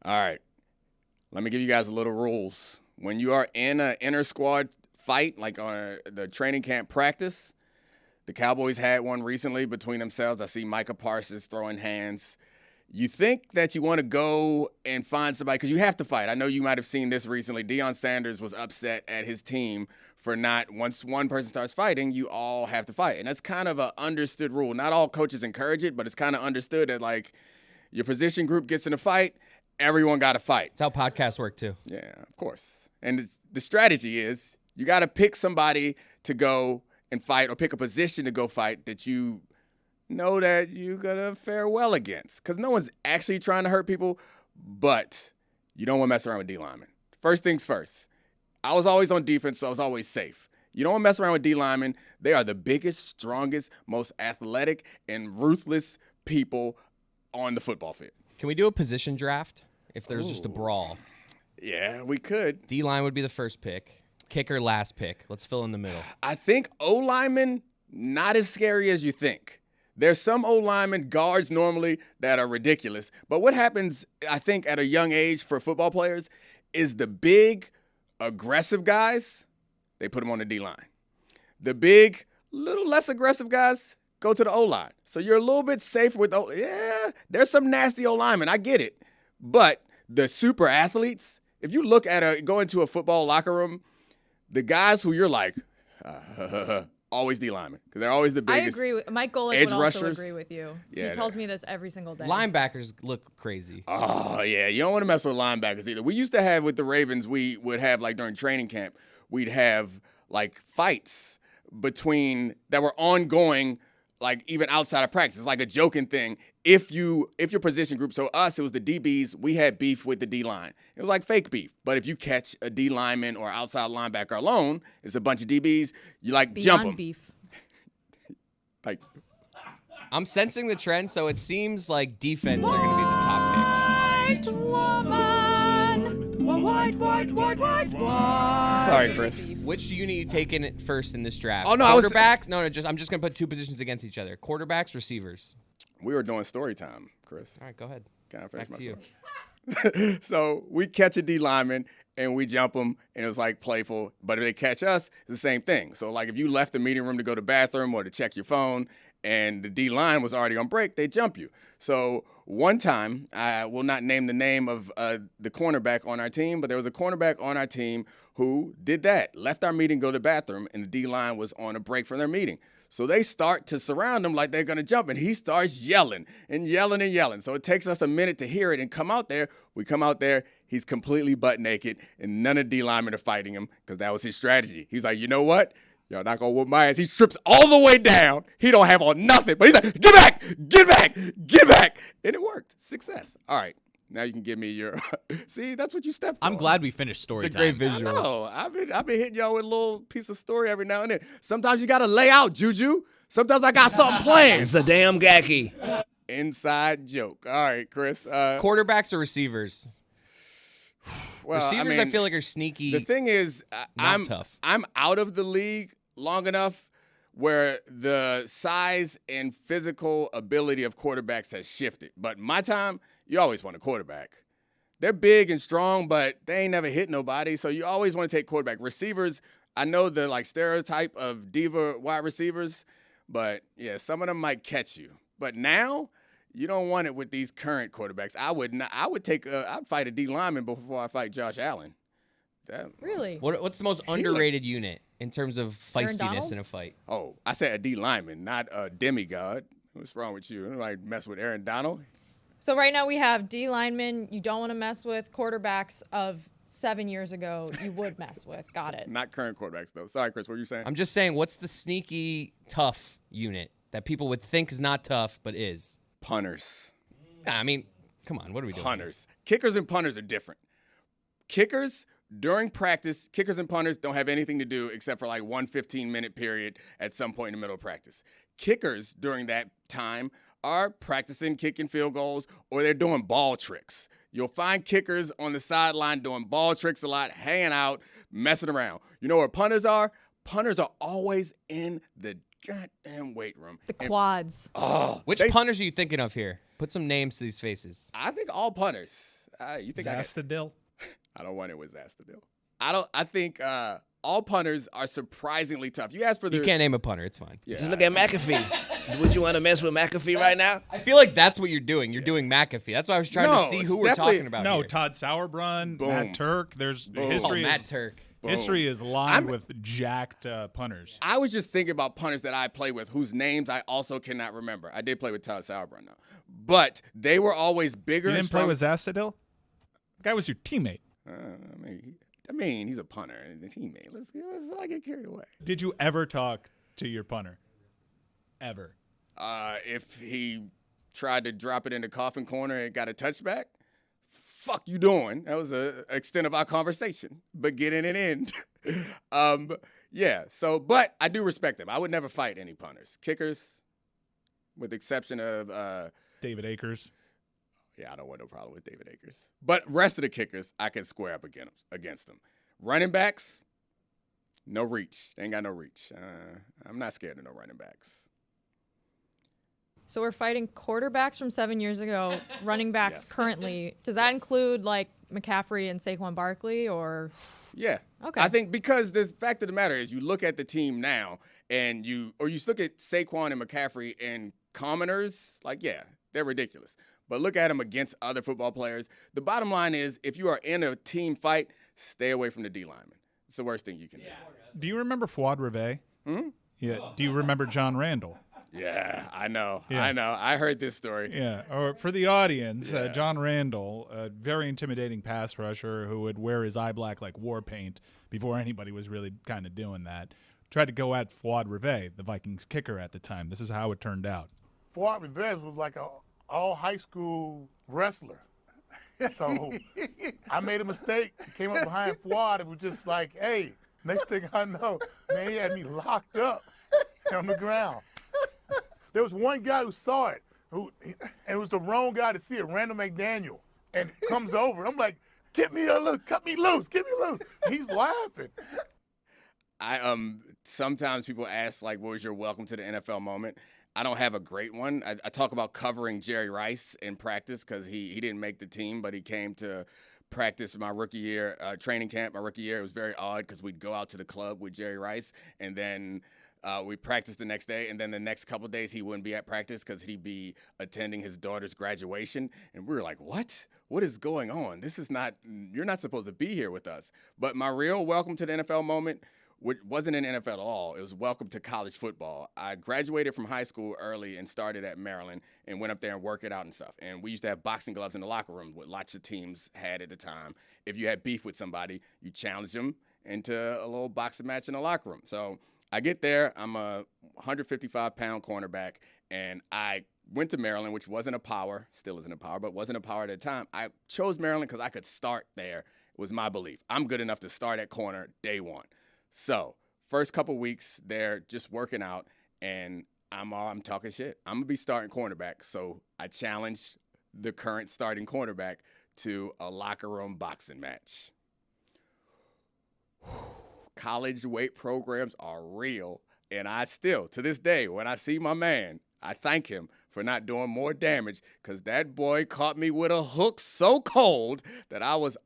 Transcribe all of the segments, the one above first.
All right. Let me give you guys a little rules. When you are in an inter-squad fight, like on the training camp practice, the Cowboys had one recently between themselves. I see Micah Parsons throwing hands. You think that you want to go and find somebody because you have to fight. I know you might have seen this recently. Deion Sanders was upset at his team for not, once one person starts fighting, you all have to fight. And that's kind of an understood rule. Not all coaches encourage it, but it's kind of understood that, like, your position group gets in a fight, everyone got to fight. That's how podcasts work, too. Yeah, of course. And the strategy is you got to pick somebody to go and fight or pick a position to go fight that you know that you're going to fare well against. Because no one's actually trying to hurt people, but you don't want to mess around with D linemen. First things first. I was always on defense, so I was always safe. You don't want to mess around with D linemen. They are the biggest, strongest, most athletic, and ruthless people on the football field. Can we do a position draft if there's just a brawl? Yeah, we could. D-line would be the first pick. Kicker, last pick. Let's fill in the middle. I think O-linemen, not as scary as you think. There's some O-linemen, guards normally, that are ridiculous. But what happens, I think, at a young age for football players is the big, aggressive guys, they put them on the D-line. The big, little less aggressive guys go to the O-line. So you're a little bit safer with yeah, there's some nasty O-linemen. I get it. But the super athletes, if you look at go into a football locker room, the guys who you're like, always D linemen, because they're always the biggest. I agree with Mike Golick edge would also rushers. agree with you. Yeah, he tells me this every single day. Linebackers look crazy. Oh, yeah. You don't want to mess with linebackers either. We used to have with the Ravens, we would have, like, during training camp, we'd have, like, fights between that were ongoing, like, even outside of practice. It's like a joking thing. If your position group, so us, it was the DBs, we had beef with the D-line. It was like fake beef. But if you catch a D lineman or outside linebacker alone, it's a bunch of DBs, you, like, jump them. Beef. Like, I'm sensing the trend, so it seems like defense are going to be the top picks. sorry, Chris. Which unit you taking first in this draft? Oh, no, quarterbacks? I'm just going to put two positions against each other. Quarterbacks, receivers. We were doing story time, Chris. All right, go ahead. Can I finish Back my to you. story? So we catch a D lineman and we jump them, and it was like playful. But if they catch us, it's the same thing. So like if you left the meeting room to go to the bathroom or to check your phone, and the D line was already on break, they jump you. So one time, I will not name the name of the cornerback on our team, but there was a cornerback on our team who did that, left our meeting, go to the bathroom, and the D line was on a break from their meeting. So they start to surround him like they're going to jump, and he starts yelling and yelling and yelling. So it takes us a minute to hear it and come out there. We come out there, he's completely butt naked, and none of the D linemen are fighting him because that was his strategy. He's like, you know what? Y'all not going to whoop my ass. He strips all the way down. He don't have on nothing, but he's like, get back, get back, get back. And it worked. Success. All right. Now you can give me your – see, that's what you stepped on. I'm glad we finished story It's a time. great visual. I know. I've been hitting y'all with a little piece of story every now and then. Sometimes you got to lay out, Juju. Sometimes I got something planned. It's a damn gacky. Inside joke. All right, Chris. Quarterbacks or receivers? Well, Receivers, I feel like, are sneaky. The thing is, I'm tough. I'm out of the league long enough where the size and physical ability of quarterbacks has shifted. But my time, you always want a quarterback. They're big and strong, but they ain't never hit nobody, so you always want to take quarterback. Receivers, I know the like stereotype of diva wide receivers, but yeah, some of them might catch you. But now, you don't want it with these current quarterbacks. I would not. I'd fight a D lineman before I fight Josh Allen. Really? What's the most underrated unit in terms of Aaron feistiness Donald? in a fight? Oh, I said a D lineman, not a demigod. What's wrong with you? Like mess with Aaron Donald? So right now we have D linemen you don't want to mess with. Quarterbacks of 7 years ago you would mess with. Got it. Not current quarterbacks, though. Sorry, Chris, what were you saying? I'm just saying, what's the sneaky tough unit that people would think is not tough but is? Punters. I mean, come on, what are we doing? Punters. Kickers and punters are different. Kickers, during practice, kickers and punters don't have anything to do except for like one 15-minute period at some point in the middle of practice. Kickers, during that time, are practicing kicking field goals or they're doing ball tricks. You'll find kickers on the sideline doing ball tricks a lot, hanging out, messing around. You know where punters are? Punters are always in the goddamn weight room. The quads. Which punters are you thinking of here? Put some names to these faces. I think all punters. You think I Zastadil? I don't want it with Zastadil. I think all punters are surprisingly tough. You asked for the. You can't name a punter. It's fine. Yeah. Just look at McAfee. Would you want to mess with McAfee right now? I feel like that's what you're doing. You're doing McAfee. That's why I was trying to see it's who we're talking about. No, here. Todd Sauerbrunn, Boom. Matt Turk. There's Boom. history. Matt Turk. Boom. History is lined with jacked punters. I was just thinking about punters that I play with whose names I also cannot remember. I did play with Todd Sauerbrunn, though. But they were always bigger. You and didn't play strong. with Zastadil? The guy was your teammate. I mean, he's a punter and a teammate. Let's not get carried away. Did you ever talk to your punter? Ever? If he tried to drop it in the coffin corner and got a touchback, fuck you doing? That was the extent of our conversation. Beginning and end. Yeah. So, but I do respect them. I would never fight any punters. Kickers, with the exception of David Akers. Yeah, I don't want no problem with David Akers. But rest of the kickers, I can square up against them. Running backs, no reach. They ain't got no reach. I'm not scared of no running backs. So we're fighting quarterbacks from 7 years ago, running backs Yes. currently. Does that include like McCaffrey and Saquon Barkley or? Yeah. Okay. I think because the fact of the matter is you look at the team now and you look at Saquon and McCaffrey and commoners, like, yeah, they're ridiculous. But look at them against other football players. The bottom line is if you are in a team fight, stay away from the D lineman. It's the worst thing you can do. Do you remember Fuad Reve? Yeah. Do you remember John Randall? Yeah, I know. Yeah. I know. I heard this story. Yeah. Or for the audience, Yeah. John Randall, a very intimidating pass rusher who would wear his eye black like war paint before anybody was really kind of doing that, tried to go at Fuad Reve, the Vikings kicker at the time. This is how it turned out. Fuad Revenge was like a all high school wrestler. So I made a mistake, came up behind Fuad. It was just like, hey, next thing I know, man, he had me locked up on the ground. There was one guy who saw it, and it was the wrong guy to see it, Randall McDaniel, and comes over. I'm like, cut me loose. He's laughing. Sometimes people ask, like, what was your welcome to the NFL moment? I don't have a great one. I talk about covering Jerry Rice in practice because he didn't make the team, but he came to practice my rookie year, training camp my rookie year. It was very odd because we'd go out to the club with Jerry Rice, and then we'd practice the next day, and then the next couple of days he wouldn't be at practice because he'd be attending his daughter's graduation. And we were like, what? What is going on? This is not – you're not supposed to be here with us. But my real welcome to the NFL moment – which wasn't in NFL at all. It was welcome to college football. I graduated from high school early and started at Maryland and went up there and worked it out and stuff. And we used to have boxing gloves in the locker room, what lots of teams had at the time. If you had beef with somebody, you challenged them into a little boxing match in the locker room. So I get there. I'm a 155-pound cornerback, and I went to Maryland, which wasn't a power, still isn't a power, but wasn't a power at the time. I chose Maryland because I could start there, was my belief. I'm good enough to start at corner day one. So, first couple weeks, they're just working out, and I'm talking shit. I'm going to be starting cornerback. So, I challenged the current starting cornerback to a locker room boxing match. College weight programs are real, and I still, to this day, when I see my man, I thank him for not doing more damage because that boy caught me with a hook so cold that I was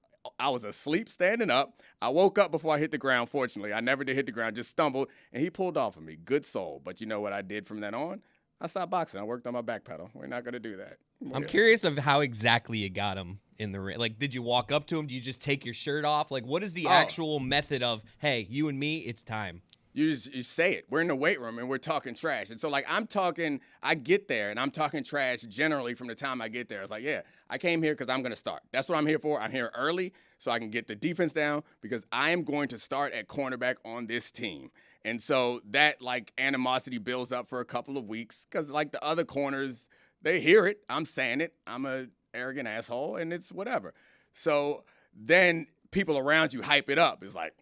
asleep standing up. I woke up before I hit the ground, fortunately. I never did hit the ground, just stumbled, and he pulled off of me. Good soul. But you know what I did from then on? I stopped boxing. I worked on my back pedal. We're not going to do that. I'm curious of how exactly you got him in the ring. Like, did you walk up to him? Do you just take your shirt off? Like, what is the actual method of, hey, you and me, it's time? You say it. We're in the weight room and we're talking trash. And so, like, I get there and I'm talking trash generally from the time I get there. It's like, yeah, I came here because I'm going to start. That's what I'm here for. I'm here early so I can get the defense down because I am going to start at cornerback on this team. And so that, like, animosity builds up for a couple of weeks because, like, the other corners, they hear it. I'm saying it. I'm an arrogant asshole and it's whatever. So then people around you hype it up. It's like,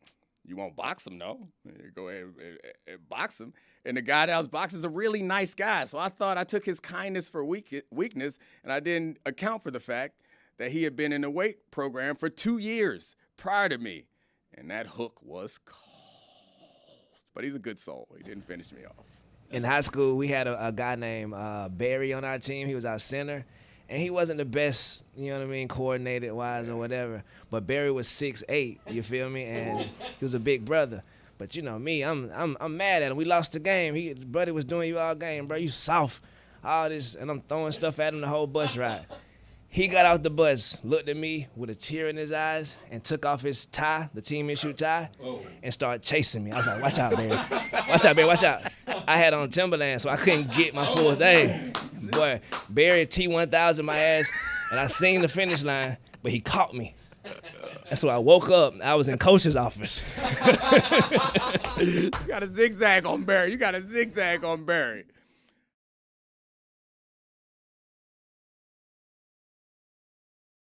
you won't box him, no? You go ahead and box him. And the guy that was boxing is a really nice guy. So I thought I took his kindness for weakness, and I didn't account for the fact that he had been in the weight program for 2 years prior to me. And that hook was cold. But he's a good soul. He didn't finish me off. In high school, we had a guy named Barry on our team. He was our center. And he wasn't the best, you know what I mean, coordinated-wise or whatever. But Barry was 6'8", you feel me? And he was a big brother. But you know me, I'm mad at him. We lost the game. Buddy was doing you all game, bro. You soft, all this, and I'm throwing stuff at him the whole bus ride. He got out the bus, looked at me with a tear in his eyes, and took off his tie, the team issue tie, and started chasing me. I was like, watch out, Barry. Watch out, Barry, watch out. I had on Timberland, so I couldn't get my full thing. Boy, Barry T1000 my ass, and I seen the finish line, but he caught me. And so I woke up. I was in coach's office. You got a zigzag on Barry.